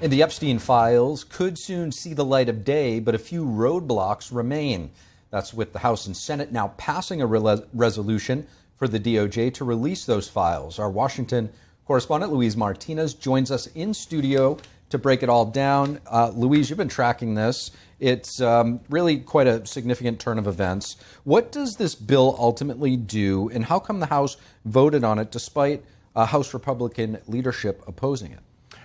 And the Epstein files could soon see the light of day, but a few roadblocks remain. That's with the House and Senate now passing a resolution for the DOJ to release those files. Our Washington correspondent, Luis Martinez, joins us in studio to break it all down. Luis, you've been tracking this. It's really quite a significant turn of events. What does this bill ultimately do, and how come the House voted on it despite House Republican leadership opposing it?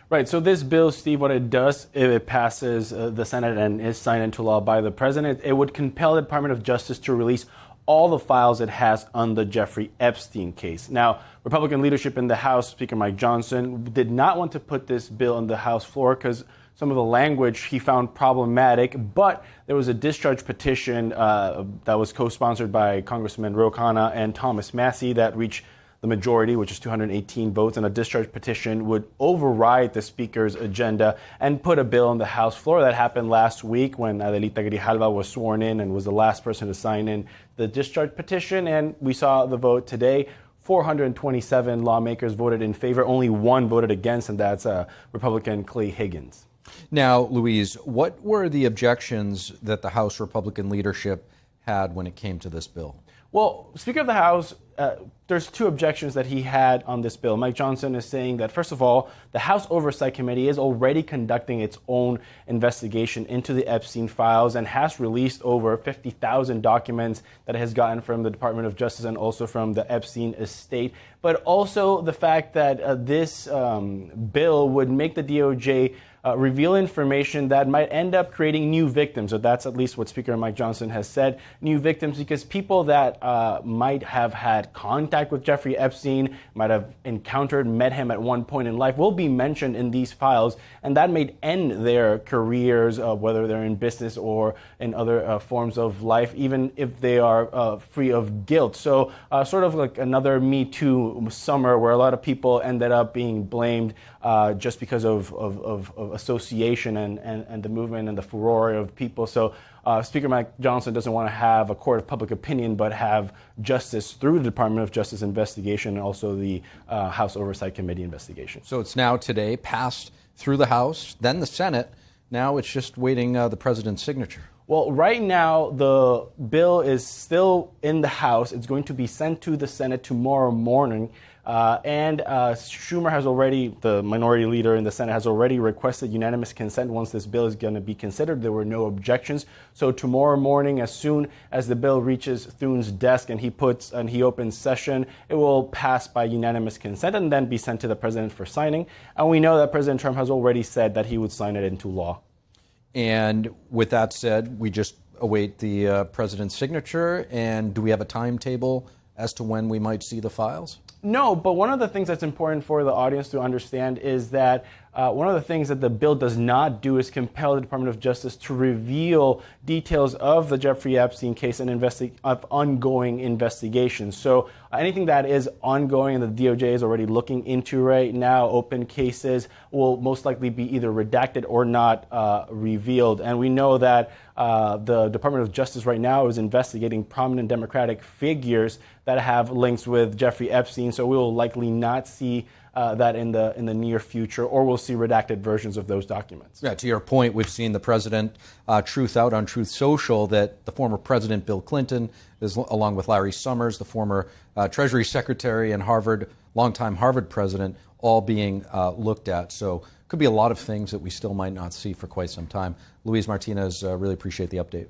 Right. So this bill, Steve, what it does, if it passes the Senate and is signed into law by the president, it would compel the Department of Justice to release all the files it has on the Jeffrey Epstein case. Now, Republican leadership in the House, Speaker Mike Johnson, did not want to put this bill on the House floor because some of the language he found problematic, but there was a discharge petition that was co-sponsored by Congressman Ro Khanna and Thomas Massie that reached the majority, which is 218 votes, and a discharge petition would override the Speaker's agenda and put a bill on the House floor. That happened last week when Adelita Grijalva was sworn in and was the last person to sign in the discharge petition, and we saw the vote today. 427 lawmakers voted in favor. Only one voted against, and that's Republican Clay Higgins. Now, Luis, what were the objections that the House Republican leadership had when it came to this bill? Well, Speaker of the House, there's two objections that he had on this bill. Mike Johnson is saying that, first of all, the House Oversight Committee is already conducting its own investigation into the Epstein files and has released over 50,000 documents that it has gotten from the Department of Justice and also from the Epstein estate. But also the fact that this bill would make the DOJ reveal information that might end up creating new victims. So that's at least what Speaker Mike Johnson has said, new victims, because people that might have had contact with Jeffrey Epstein, might have met him at one point in life, will be mentioned in these files, and that may end their careers, whether they're in business or in other forms of life, even if they are free of guilt. So sort of like another Me Too summer where a lot of people ended up being blamed just because of association and the movement and the furor of people. So Speaker Mike Johnson doesn't want to have a court of public opinion, but have justice through the Department of Justice investigation and also the House Oversight Committee investigation. So it's now today passed through the House, then the Senate. Now it's just waiting the president's signature. Well, right now, the bill is still in the House. It's going to be sent to the Senate tomorrow morning. And Schumer has already, the minority leader in the Senate, has already requested unanimous consent once this bill is going to be considered. There were no objections. So tomorrow morning, as soon as the bill reaches Thune's desk and he opens session, it will pass by unanimous consent and then be sent to the president for signing. And we know that President Trump has already said that he would sign it into law. And with that said, we just await the president's signature. And do we have a timetable as to when we might see the files? No, but one of the things that's important for the audience to understand is that one of the things that the bill does not do is compel the Department of Justice to reveal details of the Jeffrey Epstein case and of ongoing investigations. So anything that is ongoing and the DOJ is already looking into right now, open cases, will most likely be either redacted or not revealed. And we know that the Department of Justice right now is investigating prominent Democratic figures that have links with Jeffrey Epstein. So we will likely not see that in the near future, or we'll see redacted versions of those documents. Yeah, to your point, we've seen the president truth out on Truth Social that the former president Bill Clinton, along with Larry Summers, the former Treasury Secretary and longtime Harvard president, all being looked at. So could be a lot of things that we still might not see for quite some time. Luis Martinez, really appreciate the update.